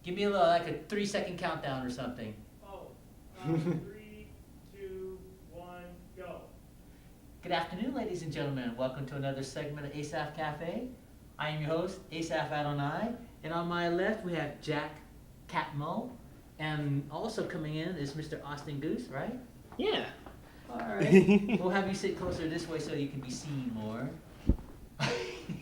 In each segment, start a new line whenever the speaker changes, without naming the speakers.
Give me a little, like a 3-second countdown or something.
Oh, 3, 2, 1, go.
Good afternoon, ladies and gentlemen. Welcome to another segment of Asaph Cafe. I am your host, Asaph Adonai, and on my left we have Jack Catmull, and also coming in is Mr. Austin Guse, right?
Yeah.
All right. We'll have you sit closer this way so you can be seen more.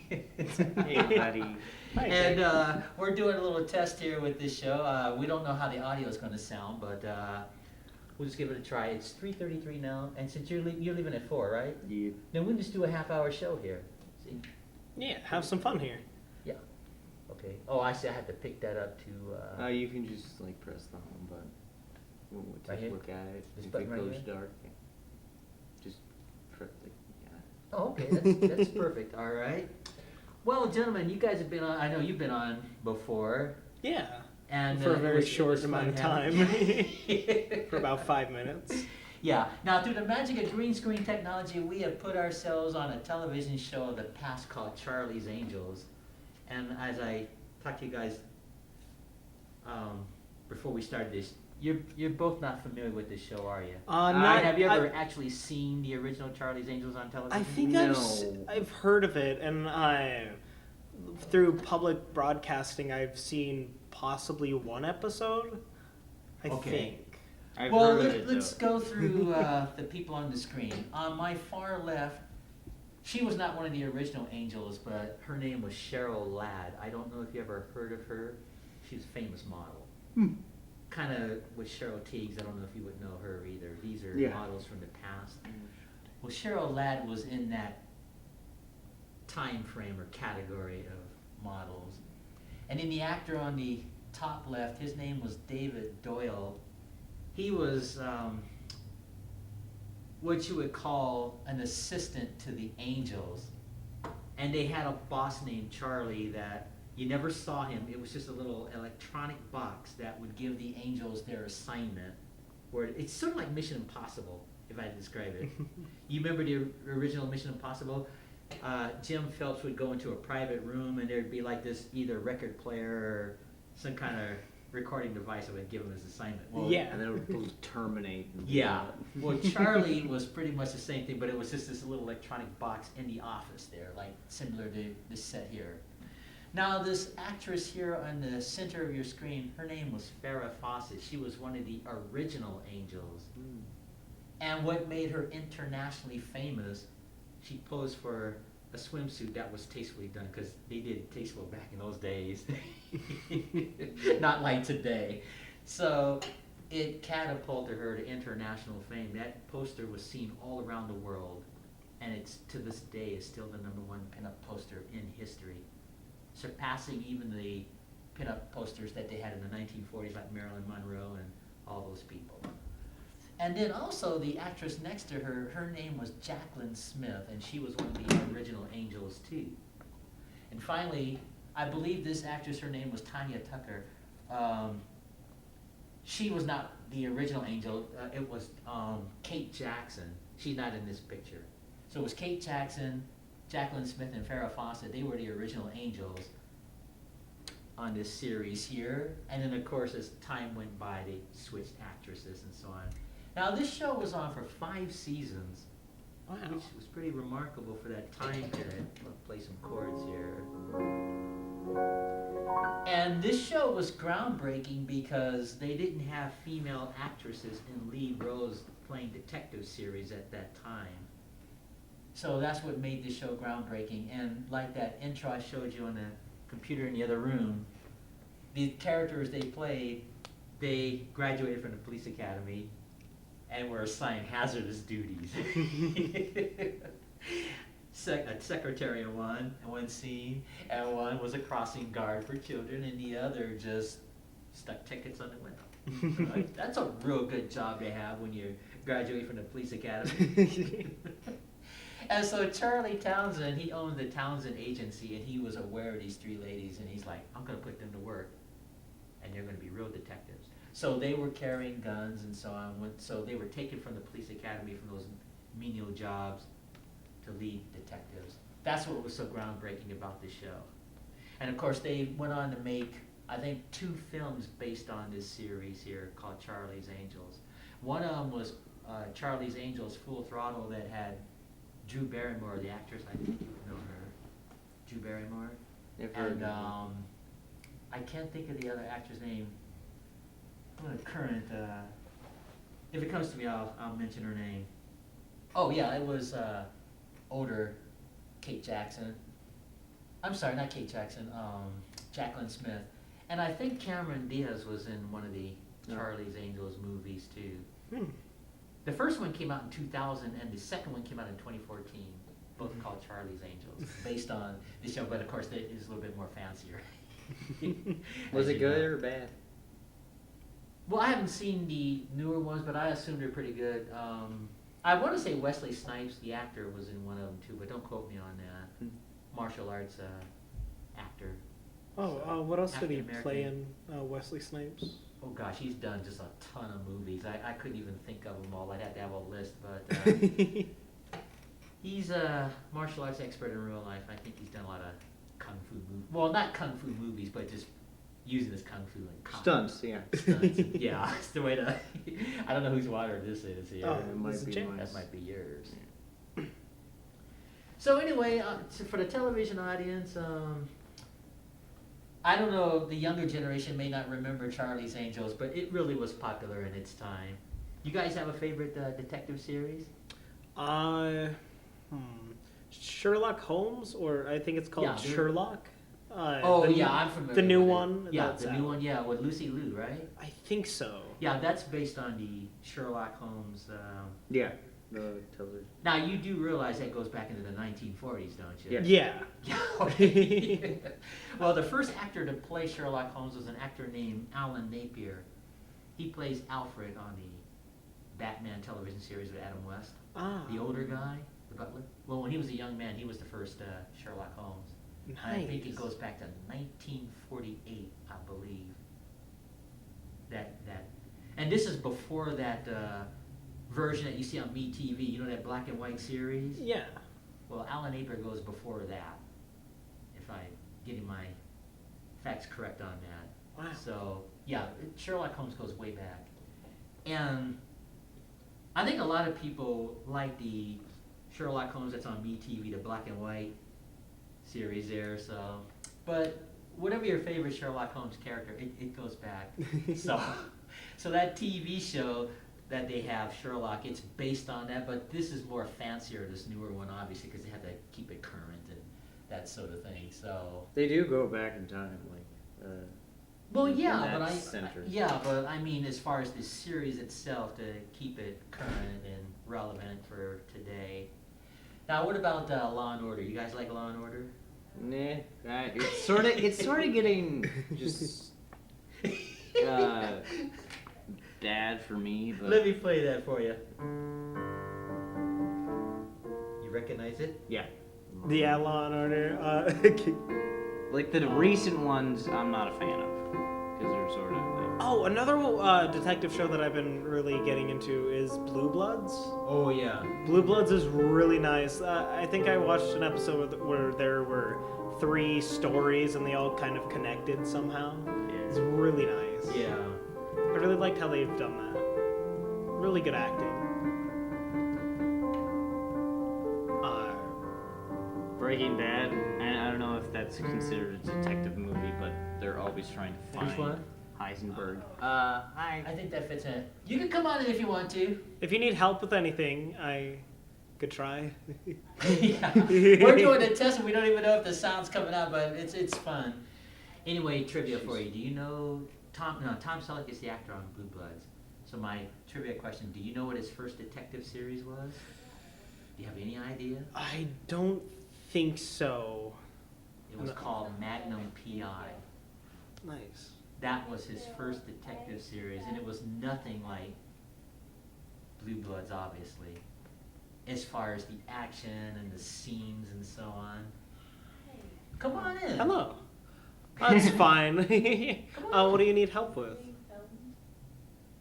Hey, buddy. Hi,
And we're doing a little test here with this show. We don't know how the audio is going to sound, but we'll just give it a try. It's 3:33 now, and since you're leaving at 4, right?
Yeah.
Then we'll just do a half-hour show here. See?
Yeah, have some fun here.
Yeah. Okay. Oh, I see. I had to pick that up to.
You can just like press the home button. We'll take
Right
a
here?
look at it.
This
If
button
it
right
goes
here?
dark, yeah. Just press yeah.
Oh, okay. That's perfect. All right. Well, gentlemen, you guys have been on. I know you've been on before.
Yeah.
And
For a
it
very
was
short amount of
fun
time.
having-
For about 5 minutes.
Yeah. Now, through the magic of green screen technology, we have put ourselves on a television show of the past called Charlie's Angels. And as I talked to you guys before we started this, you're both not familiar with this show, are you? Have you ever actually seen the original Charlie's Angels on television?
I think
No.
I've heard of it, and through public broadcasting, I've seen possibly one episode. I
Okay.
think.
I've
Well,
heard of it,
let's
though.
go through the people on the screen. On my far left, she was not one of the original Angels, but her name was Cheryl Ladd. I don't know if you ever heard of her. She's a famous model. Kind of with Cheryl Teagues. I don't know if you would know her either. These are
Yeah.
models from the past. Well, Cheryl Ladd was in that time frame or category of models. And then the actor on the top left, his name was David Doyle. He was what you would call an assistant to the Angels. And they had a boss named Charlie that you never saw him. It was just a little electronic box that would give the Angels their assignment. Where it's sort of like Mission Impossible, if I describe it. You remember the original Mission Impossible? Jim Phelps would go into a private room and there'd be like this either record player or some kind of recording device that would give him his assignment. Well,
Yeah.
And then it would terminate. And
yeah. Well, Charlie was pretty much the same thing, but it was just this little electronic box in the office there, like similar to this set here. Now, this actress here on the center of your screen, her name was Farrah Fawcett. She was one of the original Angels. And what made her internationally famous, she posed for a swimsuit that was tastefully done, because they did it tasteful back in those days. Not like today. So it catapulted her to international fame. That poster was seen all around the world, and it's to this day is still the #1 pinup poster in history, surpassing even the pinup posters that they had in the 1940s, like Marilyn Monroe and all those people. And then also the actress next to her, her name was Jacqueline Smith, and she was one of the original Angels too. And finally, I believe this actress, her name was Tanya Tucker. She was not the original Angel. It was Kate Jackson. She's not in this picture. So it was Kate Jackson, Jacqueline Smith, and Farrah Fawcett. They were the original Angels on this series here. And then, of course, as time went by, they switched actresses and so on. Now, this show was on for 5 seasons,
Wow.
which was pretty remarkable for that time period. I'll play some chords here. And this show was groundbreaking because they didn't have female actresses in lead roles playing detective series at that time. So that's what made this show groundbreaking. And like that intro I showed you on the computer in the other room, the characters they played, they graduated from the police academy and were assigned hazardous duties. A secretary on one scene, and one was a crossing guard for children, and the other just stuck tickets on the window. Right? That's a real good job to have when you graduate from the police academy. And so Charlie Townsend, he owned the Townsend Agency, and he was aware of these 3 ladies, and he's like, I'm going to put them to work, and they're going to be real detectives. So they were carrying guns and so on. So they were taken from the police academy from those menial jobs to lead detectives. That's what was so groundbreaking about this show. And of course, they went on to make I think 2 films based on this series here called Charlie's Angels. One of them was Charlie's Angels Full Throttle that had Drew Barrymore, the actress. I think you know her. Drew Barrymore.
Never heard
And
of her.
I can't think of the other actor's name. Current. If it comes to me, I'll mention her name. Oh yeah, it was older Kate Jackson. I'm sorry, not Kate Jackson. Jacqueline Smith. And I think Cameron Diaz was in one of the Charlie's Angels movies too.
Hmm.
The first one came out in 2000, and the second one came out in 2014. Both called Charlie's Angels, based on the show, but of course it is a little bit more fancier.
Was
As
it
you
good
know.
or bad?
Well, I haven't seen the newer ones, but I assume they're pretty good. I want to say Wesley Snipes, the actor, was in one of them too, but don't quote me on that. Martial arts actor.
Oh, what else did he
African
play in
American.
Wesley Snipes?
Oh gosh, he's done just a ton of movies. I couldn't even think of them all. I'd have to have a list, but he's a martial arts expert in real life. I think he's done a lot of kung fu movies. Well, not kung fu movies, but just using this kung fu and
Stunts, yeah.
Stunts. Yeah, it's the way to. I don't know whose water this is here.
Oh,
It might
this is
be
James.
mine.
That might be yours. So anyway, so for the television audience, I don't know, the younger generation may not remember Charlie's Angels, but it really was popular in its time. You guys have a favorite detective series?
Sherlock Holmes, or I think it's called
Yeah, there-
Sherlock.
Oh
the
yeah,
new-
I'm familiar.
the new
with it.
one.
Yeah,
that's
the
out.
new one. Yeah, with Lucy Liu, right?
I think so.
Yeah, that's based on the Sherlock Holmes.
Yeah, the television.
Now you do realize that goes back into the 1940s, don't you?
Yeah.
Yeah.
Yeah. Okay. Well, the first actor to play Sherlock Holmes was an actor named Alan Napier. He plays Alfred on the Batman television series with Adam West.
Ah.
The older guy, the butler. Well, when he was a young man, he was the first Sherlock Holmes.
Nice.
I think it goes back to 1948, I believe. And this is before that version that you see on MeTV. You know that black and white series?
Yeah.
Well, Alan Napier goes before that, if I'm getting my facts correct on that.
Wow.
So, yeah, Sherlock Holmes goes way back. And I think a lot of people like the Sherlock Holmes that's on MeTV, the black and white series there. So, but whatever your favorite Sherlock Holmes character, it goes back. So that TV show that they have, Sherlock, it's based on that, but this is more fancier, this newer one, obviously, because they have to keep it current and that sort of thing. So,
They do go back in time, like.
well,
in
yeah,
that
but
center.
but I mean, as far as the series itself, to keep it current and relevant for today. Now, what about Law and Order? You guys like Law and Order?
Nah, it's sort of getting just bad for me. But
Let me play that for you. You recognize it?
yeah,
The Law and Order.
like the recent ones, I'm not a fan of because they're sort of like.
Oh, another detective show that I've been really getting into is Blue Bloods.
Oh, yeah.
Blue Bloods is really nice. I think I watched an episode where there were 3 stories and they all kind of connected somehow. It's really nice.
Yeah.
I really liked how they've done that. Really good acting.
Breaking Bad, and I don't know if that's considered a detective movie, but they're always trying to
Which
find
one?
Heisenberg. Hi.
I think that fits in. You can come on in if you want to.
If you need help with anything, I could try.
Yeah. We're doing a test and we don't even know if the sound's coming out, but it's fun. Anyway, trivia for you. Do you know Tom Selleck is the actor on Blue Bloods. So my trivia question, do you know what his first detective series was? Do you have any idea?
I don't think so.
It was
No.
called Magnum P.I.
Nice.
That was his first detective series, and it was nothing like Blue Bloods, obviously, as far as the action and the scenes and so on. Come on in.
Hello. That's fine. What do you need help with?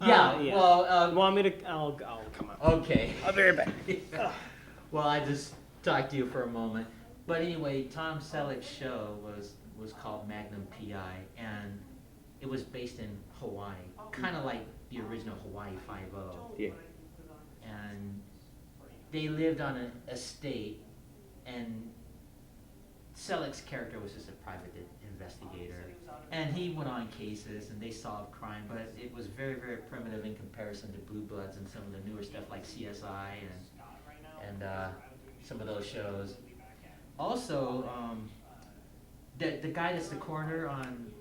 Yeah,
yeah.
well,
Want me to? I'll come up.
okay.
I'll be right back.
Well, I just talked to you for a moment. But anyway, Tom Selleck's show was called Magnum P.I., and it was based in Hawaii, kind of like the original Hawaii Five-0.
Yeah.
And they lived on an estate, and Selleck's character was just a private investigator, and he went on cases and they solved crime, but it was very, very primitive in comparison to Blue Bloods and some of the newer stuff like CSI and some of those shows. Also, the guy that's the coroner on,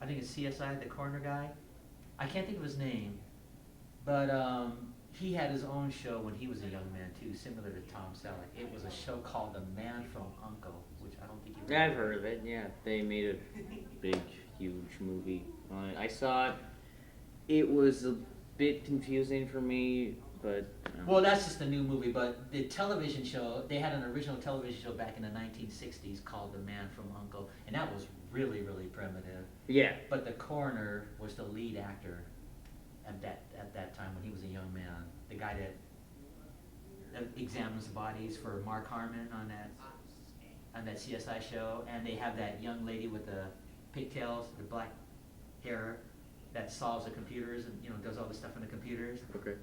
I think it's CSI, the coroner guy, I can't think of his name, but he had his own show when he was a young man too, similar to Tom Selleck. It was a show called The Man from U.N.C.L.E., which I don't think you've
Yeah, I've heard of it. Yeah, they made a big, huge movie on it. I saw it. It was a bit confusing for me, but.
Well, that's just a new movie, but the television show, they had an original television show back in the 1960s called The Man from U.N.C.L.E., and that was really, really primitive.
Yeah.
But the coroner was the lead actor at that time when he was a young man. The guy that examines the bodies for Mark Harmon on that CSI show, and they have that young lady with the pigtails, the black hair, that solves the computers and does all the stuff in the computers.
Okay.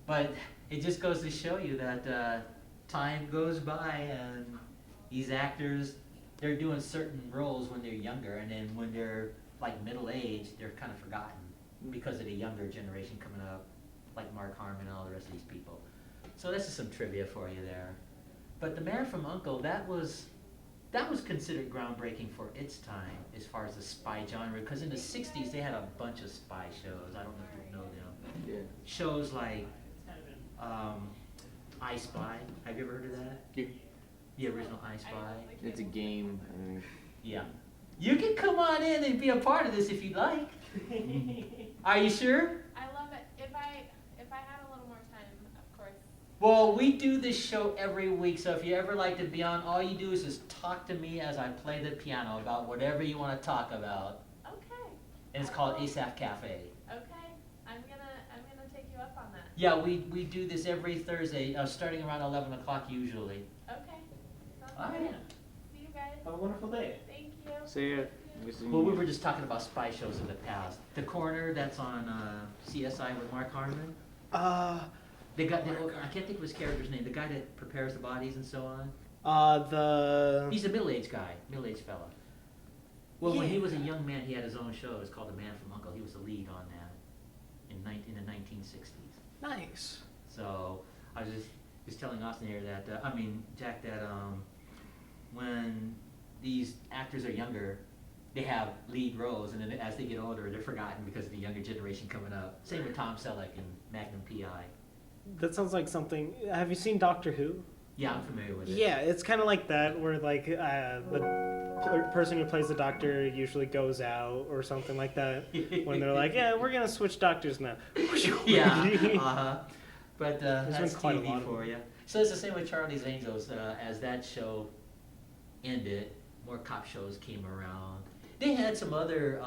But it just goes to show you that time goes by, and these actors, they're doing certain roles when they're younger, and then when they're like middle aged, they're kind of forgotten because of the younger generation coming up, like Mark Harmon and all the rest of these people. So that's just some trivia for you there. But The Man from U.N.C.L.E., that was considered groundbreaking for its time as far as the spy genre, because in the 60s they had a bunch of spy shows. I don't know if you know them.
Yeah.
Shows like I Spy. Have you ever heard of that?
Yeah.
The original I Spy?
It's a game, I think.
Yeah. You can come on in and be a part of this if you'd like. Are you sure?
I love it. If I had a little more time, of course.
Well, we do this show every week, so if you ever like to be on, all you do is just talk to me as I play the piano about whatever you want to talk about.
Okay.
And it's called Asaph Cafe.
Okay. I'm gonna take you up on that.
Yeah, we do this every Thursday, starting around 11 o'clock usually.
Okay. Sounds
All
good.
right.
See you guys.
Have a wonderful day.
Thank you.
See ya.
Well, we were just talking about spy shows in the past. The Coroner, that's on CSI with Mark Harmon. They got, I can't think of his character's name, the guy that prepares the bodies and so on. He's a middle-aged guy, middle-aged fella. Well, when he was a young man, he had his own show. It was called The Man from U.N.C.L.E. He was the lead on that in the 1960s.
Nice.
So I was just telling Austin here that Jack, that when these actors are younger, they have lead roles, and then as they get older, they're forgotten because of the younger generation coming up. Same with Tom Selleck and Magnum P.I.
That sounds like something. Have you seen Doctor Who?
Yeah, I'm familiar with it.
Yeah, it's kind of like that, where like the person who plays the doctor usually goes out or something like that. When they're like, yeah, we're gonna switch doctors now.
Yeah. But
There's
that's
been quite a
TV
lot of
for
them.
you. So it's the same with Charlie's Angels. As that show ended, more cop shows came around. They had some other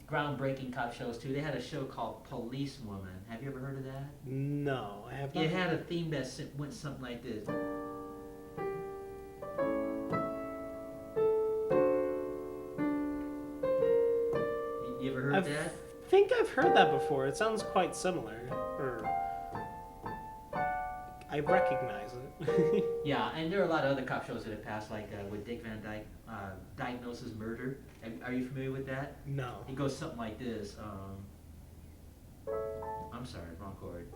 groundbreaking cop shows too. They had a show called Policewoman. Have you ever heard of that?
No, I have not.
It had a theme that went something like this. You ever heard that?
I think I've heard that before. It sounds quite similar. Or I recognize it.
Yeah, and there are a lot of other cop shows that have passed, like with Dick Van Dyke, Diagnosis Murder. Are you familiar with that?
No.
It goes something like this. I'm sorry, wrong chord.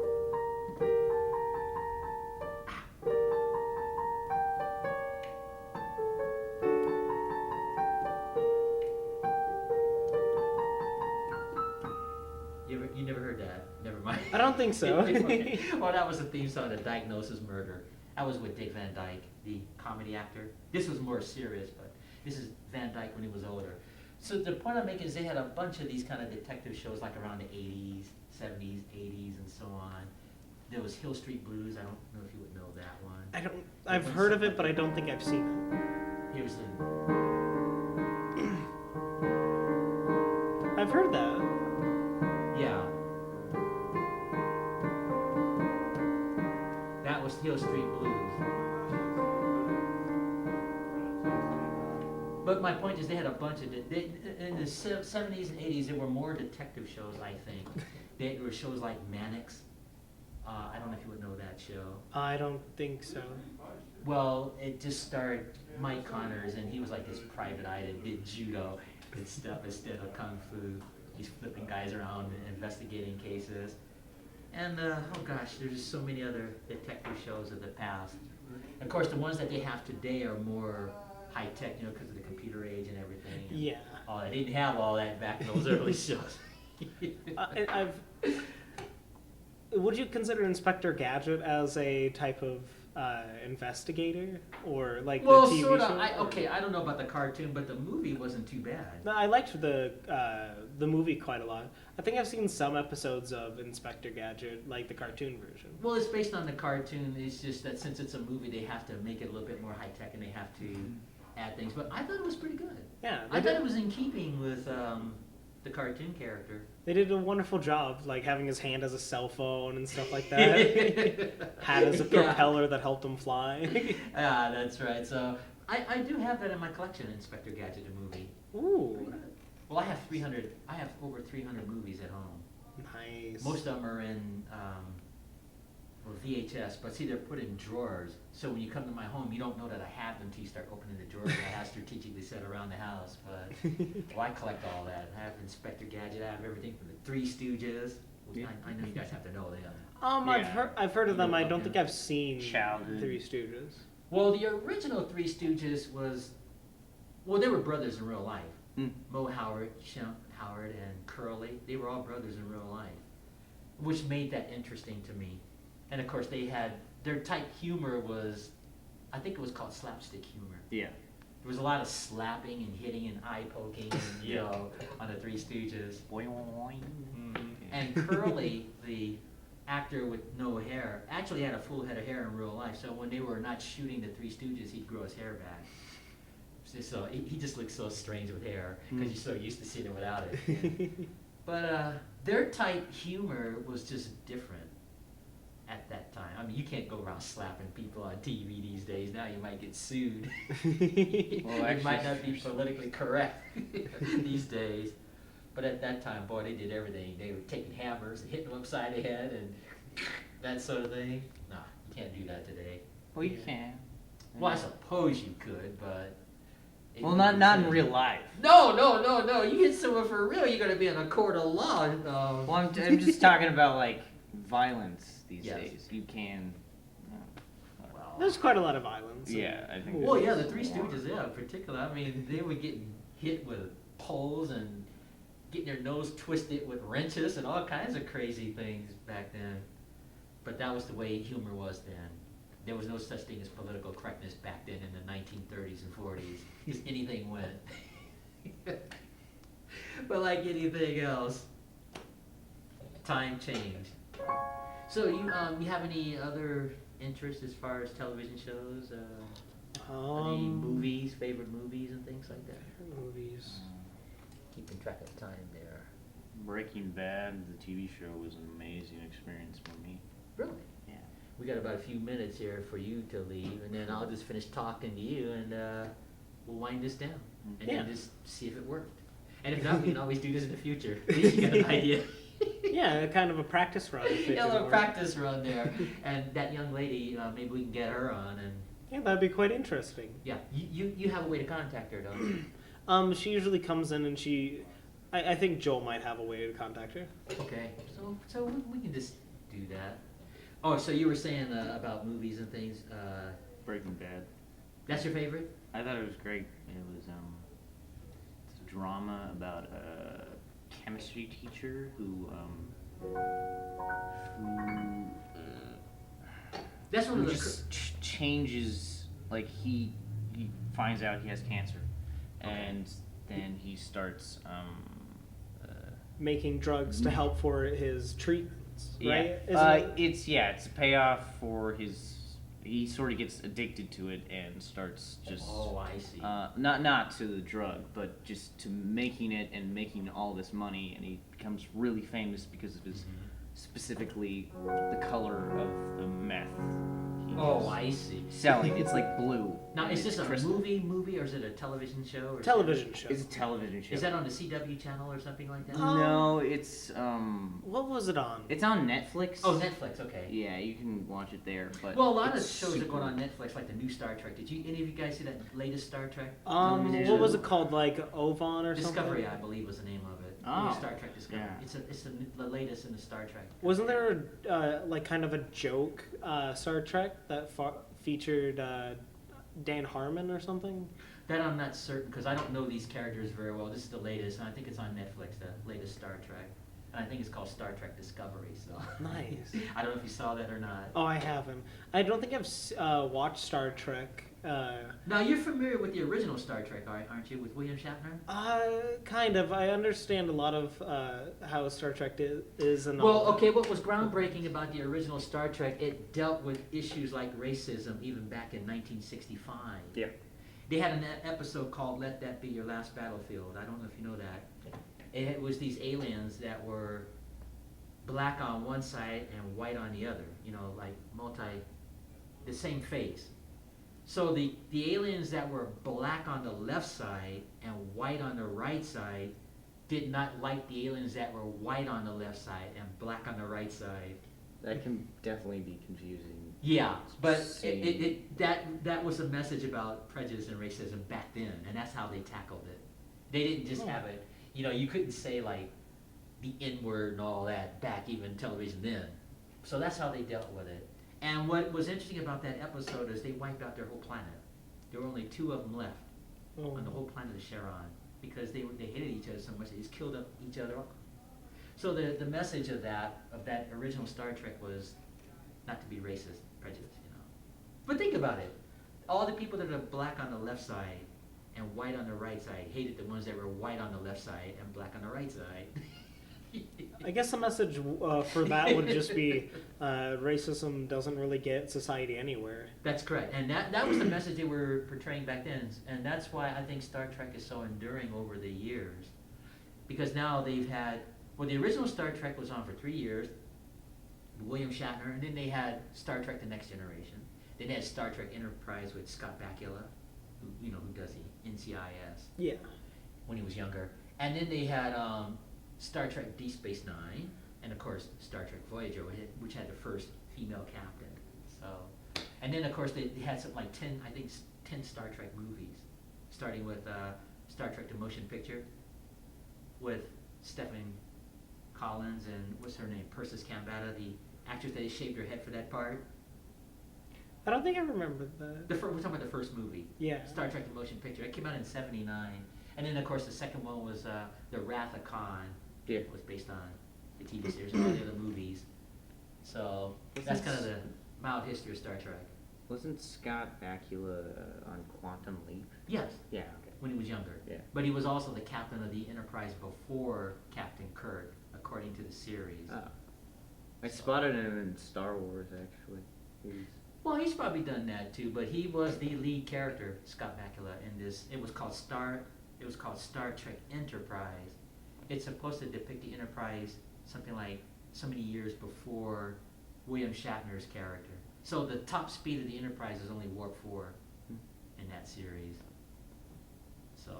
You never heard that? Never mind.
I don't think so.
Okay. Well, that was the theme song of Diagnosis Murder. That was with Dick Van Dyke, the comedy actor. This was more serious, but this is Van Dyke when he was older. So the point I'm making is they had a bunch of these kind of detective shows like around the 80s, 70s, 80s, and so on. There was Hill Street Blues. I don't know if you would know that one.
I don't. I've heard of it, but I don't think I've seen it.
Here's the...
I've heard that.
Yeah. That was Hill Street Blues. But my point is, they had a bunch of in the 70s and 80s. There were more detective shows. I think there were shows like Mannix. I don't know if you would know that show.
I don't think so.
Well, it just starred Mike Connors, and he was like this private eye that did judo and stuff instead of kung fu. He's flipping guys around and investigating cases. And oh gosh, there's just so many other detective shows of the past. Of course, the ones that they have today are more high tech, you know, because of the computer age and everything.
Yeah.
Oh, they didn't have all that back in those early shows.
Would you consider Inspector Gadget as a type of investigator, or like
Well,
the TV
sort
show?
of. Okay, I don't know about the cartoon, but the movie wasn't too bad.
No, I liked the movie quite a lot. I think I've seen some episodes of Inspector Gadget, like the cartoon version.
Well, it's based on the cartoon. It's just that since it's a movie, they have to make it a little bit more high tech, and they have to add things. But I thought it was pretty good.
Yeah,
I thought it was in keeping with the cartoon character.
They did a wonderful job, like having his hand as a cell phone and stuff like that. Hat as a propeller that helped him fly.
Yeah, that's right. So I do have that in my collection, Inspector Gadget, the movie.
Ooh,
Well, I have 300. I have over 300 movies at home.
nice.
Most of them are in VHS, but see, they're put in drawers. So when you come to my home, you don't know that I have them until you start opening the drawers that I have strategically set around the house. But well, I collect all that. I have Inspector Gadget. I have everything from the Three Stooges. Which I know you guys have to know them.
I've heard of them. I don't
Yeah.
think I've seen
Childhood.
Three Stooges.
Well, the original Three Stooges was, well, they were brothers in real life. Mo Howard, Shemp Howard, and Curly. They were all brothers in real life, which made that interesting to me. And of course, they had their type humor was, I think it was called slapstick humor.
Yeah.
There was a lot of slapping and hitting and eye poking, and, you know, on the Three Stooges. And Curly, the actor with no hair, actually had a full head of hair in real life. So when they were not shooting the Three Stooges, he'd grow his hair back. So he just looked so strange with hair because you're so used to seeing it without it. But their type humor was just different at that time. I mean, you can't go around slapping people on TV these days. Now you might get sued. It might not be politically correct these days. But at that time, boy, they did everything. They were taking hammers and hitting them upside the head and that sort of thing. No, you can't do that today.
Well, you can.
Well, I suppose you could, but...
Well, not in real life.
No. You hit someone for real, you're going to be in a court of law.
Well, I'm just talking about, like, violence these
Yes.
days. You can...
Well,
There's quite a lot of violence.
Yeah, I think...
well, yeah, the Three Stooges, yeah, in particular. I mean, they were getting hit with poles and getting their nose twisted with wrenches and all kinds of crazy things back then. But that was the way humor was then. There was no such thing as political correctness back then in the 1930s and 40s. Just anything went. But like anything else, time changed. So you have any other interests as far as television shows? Any movies, favorite movies and things like that?
Movies.
Keeping track of time there.
Breaking Bad, the TV show, was an amazing experience for me.
Really?
Yeah.
We got about a few minutes here for you to leave, and then I'll just finish talking to you, and we'll wind this down, and then just see if it worked. And if not, we can always do this in the future. At least you got an idea.
Yeah, kind of a practice run. if it
Yeah, a
doesn't
little
work.
practice run there, and that young lady, maybe we can get her on, and
Yeah, that'd be quite interesting.
yeah, you have a way to contact her, though.
She usually comes in and I think Joel might have a way to contact her.
Okay, so we can just do that. Oh, so you were saying about movies and things.
Breaking Bad.
That's your favorite?
I thought it was great. It was it's a drama about a chemistry teacher who
That's one of the.
just changes. Like he finds out he has cancer, and then he starts
Making drugs to help for his treatments, right?
it's a payoff for his. He sort of gets addicted to it and starts just.
Oh, I see.
Not to the drug, but just to making it and making all this money, and he becomes really famous because of his specifically the color of the meth he
Oh, I see.
Selling. It's like blue.
Now,
and
is this
it's
a
crystal.
movie, or is it a television show? Or
Television show.
It's a television show.
Is that on the CW channel or something like that?
No, it's
What was it on?
it's on Netflix.
Oh, Netflix. Okay.
Yeah, you can watch it there. But
Well, a lot of
it's
shows are going
super-
on Netflix, like the new Star Trek. Did you any of you guys see that latest Star Trek? television
What
show?
was it called? Like Ovan or
Discovery,
something?
I believe, was the name of it.
Oh,
New Star Trek Discovery.
yeah.
It's the latest in the Star Trek.
Wasn't there like kind of a joke Star Trek that featured Dan Harmon or something?
That I'm not certain because I don't know these characters very well. This is the latest, and I think it's on Netflix, the latest Star Trek. And I think it's called Star Trek Discovery. So
Nice.
I don't know if you saw that or not.
Oh, I haven't. I don't think I've watched Star Trek.
Now you're familiar with the original Star Trek, aren't you? With William Shatner.
Kind of. I understand a lot of how Star Trek is and all
Well,
that.
okay, what was groundbreaking about the original Star Trek, it dealt with issues like racism even back in 1965.
Yeah.
They had an episode called Let That Be Your Last Battlefield. I don't know if you know that. It was these aliens that were black on one side and white on the other, like the same face. So the aliens that were black on the left side and white on the right side did not like the aliens that were white on the left side and black on the right side.
That can definitely be confusing.
Yeah, but
Same.
that was a message about prejudice and racism back then, and that's how they tackled it. They didn't just have it, you couldn't say like the N-word and all that back even television then. So that's how they dealt with it. And what was interesting about that episode is they wiped out their whole planet. There were only 2 of them left on the whole planet of Charon because they hated each other so much they just killed up each other. So the message of that original Star Trek was not to be racist, prejudiced, But think about it. All the people that are black on the left side and white on the right side hated the ones that were white on the left side and black on the right side.
I guess the message for that would just be racism doesn't really get society anywhere.
That's correct. And that was the message they were portraying back then. And that's why I think Star Trek is so enduring over the years. Because now they've had, the original Star Trek was on for 3 years, William Shatner, and then they had Star Trek The Next Generation. Then they had Star Trek Enterprise with Scott Bakula, who does the NCIS.
Yeah.
When he was younger. And then they had Star Trek Deep Space Nine, and of course Star Trek Voyager, which had the first female captain. So, and then of course they had something like 10 Star Trek movies, starting with Star Trek: The Motion Picture, with Stephen Collins and what's her name, Persis Kambata, the actress that shaved her head for that part.
I don't think I remember that.
We're talking about the first movie.
Yeah.
Star Trek: The Motion Picture. It came out in '79, and then of course the second one was The Wrath of Khan.
Yeah.
It was based on the TV series and all the other movies. So that's kind of the mild history of Star Trek.
Wasn't Scott Bakula on Quantum Leap?
Yes,
Yeah. Okay.
when he was younger.
Yeah.
But he was also the captain of the Enterprise before Captain Kirk, according to the series.
Oh. I spotted him in Star Wars actually.
Well, he's probably done that too, but he was the lead character, Scott Bakula, in this. It was called Star Trek Enterprise. It's supposed to depict the Enterprise something like so many years before William Shatner's character. So the top speed of the Enterprise is only warp 4 in that series. So,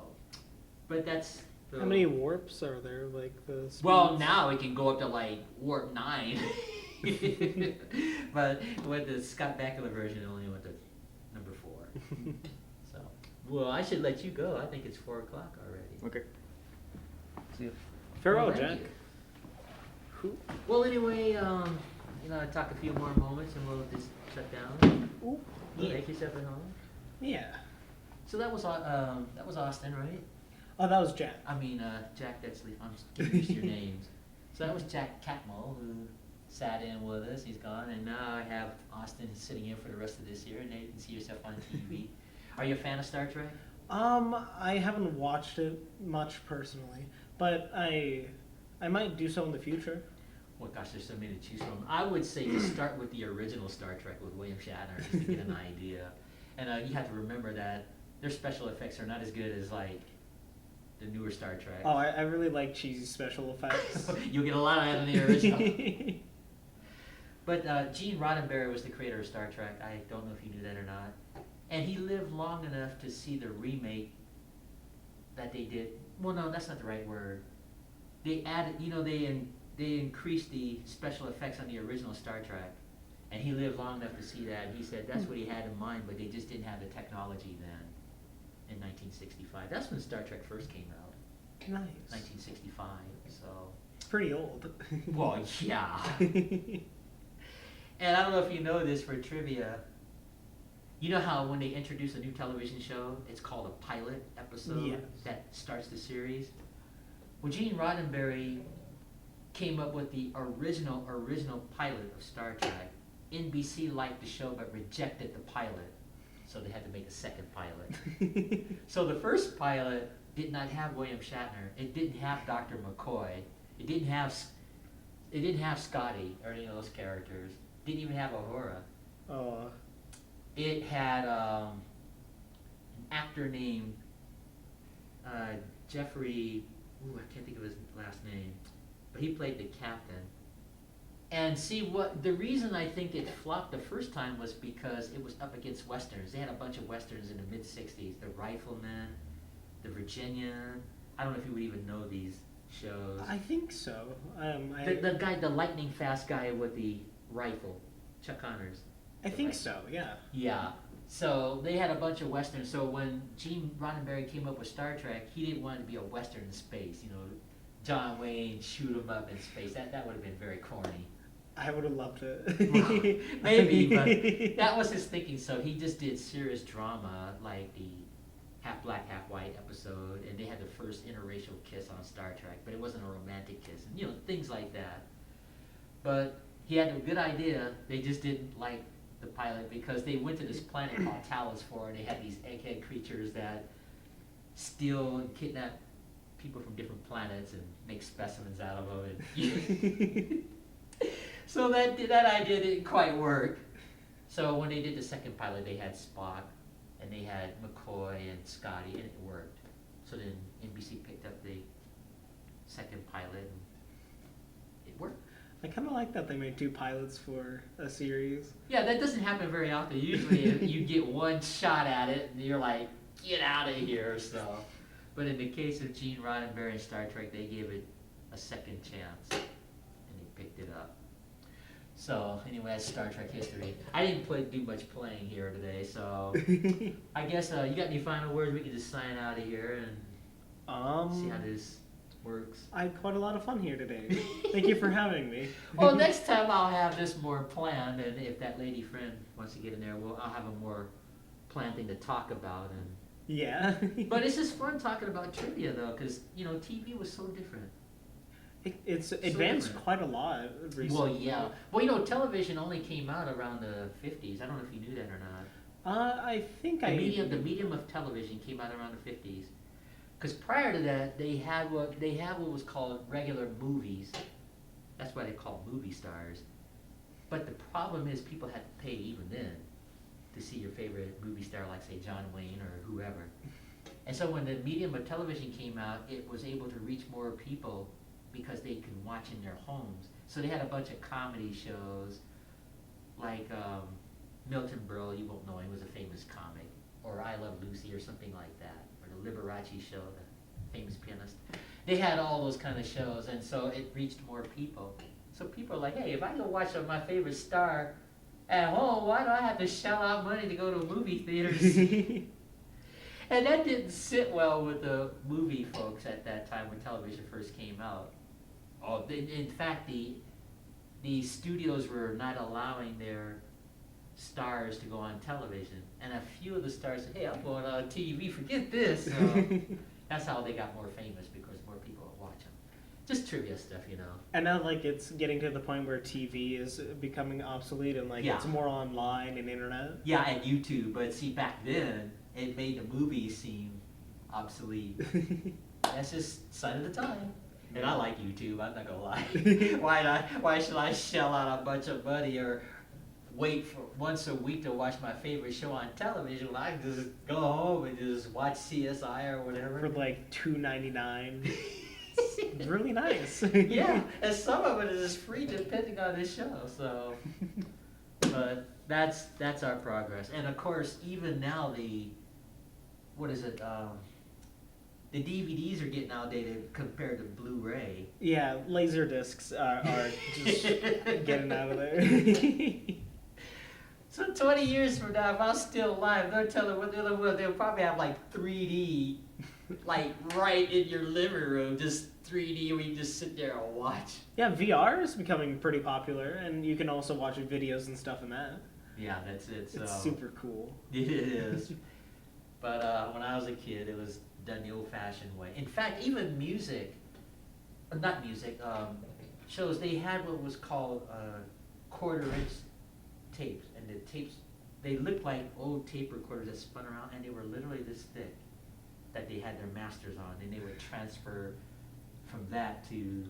but that's the,
How many warps are there? Like the speeds?
well, now it can go up to like warp 9. But with the Scott Bakula version, it only went to number 4. So, well, I should let you go. I think it's 4 o'clock already.
Okay. See you.
Farewell,
Well, thank
Jack.
you.
Who?
Well, anyway, talk a few more moments and we'll just shut down.
Ooh.
Yeah. Make yourself at home.
Yeah.
So that was Austin, right?
Oh, that was Jack.
I mean, Jack. I'm getting used to your names. So that was Jack Catmull, who sat in with us. He's gone, and now I have Austin sitting in for the rest of this year. And you can see yourself on TV. Are you a fan of Star Trek?
I haven't watched it much personally, but I might do so in the future.
Well, gosh, there's so many to choose from. I would say just start with the original Star Trek with William Shatner just to get an idea. And you have to remember that their special effects are not as good as like the newer Star Trek.
Oh, I really like cheesy special effects.
You'll get a lot out of the original. But Gene Roddenberry was the creator of Star Trek. I don't know if you knew that or not. And he lived long enough to see the remake that they did. Well, no, that's not the right word. They added, they increased the special effects on the original Star Trek. And he lived long enough to see that. And he said that's what he had in mind, but they just didn't have the technology then in 1965. That's when Star Trek first came out.
Nice.
1965, so.
It's pretty old.
Well, yeah. And I don't know if you know this for trivia. You know how when they introduce a new television show, it's called a pilot episode
Yes.
that starts the series? Well, Gene Roddenberry came up with the original pilot of Star Trek. NBC liked the show but rejected the pilot, so they had to make a second pilot. So the first pilot did not have William Shatner. It didn't have Dr. McCoy. It didn't have Scotty or any of those characters. Didn't even have Uhura.
Oh.
It had an actor named Jeffrey. I can't think of his last name, but he played the captain. And see, what the reason I think it flopped the first time was because it was up against westerns. They had a bunch of westerns in the mid '60s. The Rifleman, the Virginian. I don't know if you would even know these shows.
I think so.
The guy, the lightning fast guy with the rifle, Chuck Connors.
I think so, yeah.
Yeah. So they had a bunch of westerns. So when Gene Roddenberry came up with Star Trek, he didn't want it to be a western in space. John Wayne shoot him up in space. That would have been very corny.
I would have loved it.
Maybe, but that was his thinking. So he just did serious drama, like the half black, half white episode, and they had the first interracial kiss on Star Trek, but it wasn't a romantic kiss, and things like that. But he had a good idea. They just didn't like the pilot because they went to this planet called Talos 4, and they had these egghead creatures that steal and kidnap people from different planets and make specimens out of them. And so that idea didn't quite work. So when they did the second pilot, they had Spock, and they had McCoy and Scotty, and it worked. So then NBC picked up the second pilot, and it worked.
I kind of like that they made 2 pilots for a series.
Yeah, that doesn't happen very often. Usually you get one shot at it, and you're like, get out of here, so. But in the case of Gene Roddenberry and Star Trek, they gave it a second chance, and they picked it up. So anyway, that's Star Trek history. I didn't do much playing here today, so I guess you got any final words? We can just sign out of here and see how this works.
I had quite a lot of fun here today. Thank you for having me.
Well, next time I'll have this more planned, and if that lady friend wants to get in there, I'll have a more planned thing to talk about. And
Yeah.
but it's just fun talking about trivia, though, because TV was so different.
It's advanced
different.
quite a lot recently.
Well, yeah. Well, television only came out around the 50s. I don't know if you knew that or not.
I think
The medium of television came out around the 50s. Because prior to that, they had what was called regular movies. That's why they call movie stars. But the problem is people had to pay even then to see your favorite movie star, like say John Wayne or whoever. And so when the medium of television came out, it was able to reach more people because they could watch in their homes. So they had a bunch of comedy shows, like Milton Berle, you won't know him, was a famous comic, or I Love Lucy or something like that, or the Liberace show, the famous pianist. They had all those kind of shows, and so it reached more people. So people are like, hey, if I go watch my favorite star at home, why do I have to shell out money to go to movie theaters? And that didn't sit well with the movie folks at that time when television first came out. In fact, the studios were not allowing their stars to go on television. And a few of the stars said, hey, I'm going on TV, forget this. So that's how they got more famous, because more people would watch them. Just trivia stuff,
And now, it's getting to the point where TV is becoming obsolete, and
Yeah.
it's more online and internet.
Yeah, and YouTube. But see, back then, it made the movies seem obsolete. That's just sign of the time. And I like YouTube, I'm not gonna lie. Why should I shell out a bunch of money or wait for once a week to watch my favorite show on television when I can just go home and just watch CSI or whatever?
For $2.99. It's really nice.
Yeah, and some of it is free depending on the show. So, but that's our progress. And of course, even now what is it? The DVDs are getting outdated compared to Blu-ray.
Yeah, laser discs are just getting out of there.
So 20 years from now, if I'm still alive, they're telling what they'll probably have like 3D, like right in your living room, just 3D, where you just sit there and watch.
Yeah, VR is becoming pretty popular, and you can also watch videos and stuff in that.
Yeah, that's it. So
It's super cool.
It is. But when I was a kid, it was done the old-fashioned way. In fact, even not music, shows, they had what was called quarter-inch tapes, and the tapes, they looked like old tape recorders that spun around, and they were literally this thick, that they had their masters on, and they would transfer from that to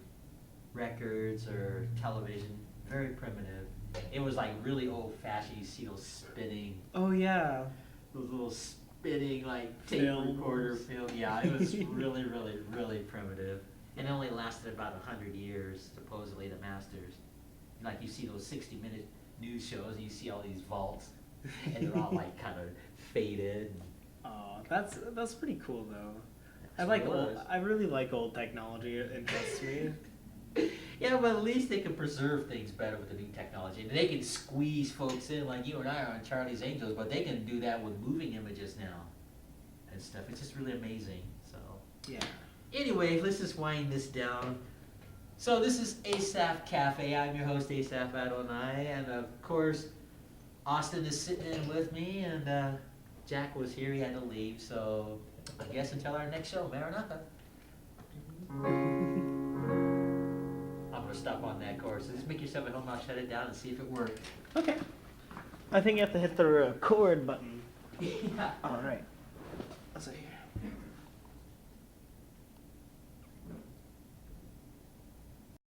records or television. Very primitive. It was like really old-fashioned. You see those spinning,
Oh yeah.
those little spinning like tape
Films.
recorder film. Yeah, it was really, really, really primitive. And it only lasted about 100 years, supposedly, the masters. Like you see those 60-minute news shows, and you see all these vaults, and they're all like kind of faded.
Oh, that's pretty cool though.
That's
I like
what it
old.
was.
I really like old technology. It interests me.
Yeah, but at least they can preserve things better with the new technology. And they can squeeze folks in like you and I are on Charlie's Angels, but they can do that with moving images now and stuff. It's just really amazing. So
Yeah.
anyway, let's just wind this down. So this is Asaph Cafe. I'm your host, Asaph Adonai, and of course, Austin is sitting in with me, and Jack was here. He had to leave, so I guess until our next show, Maranatha. I'm gonna stop on that chorus. So just make yourself at home. I'll shut it down and see if it works.
Okay. I think you have to hit the record button.
Yeah.
All right.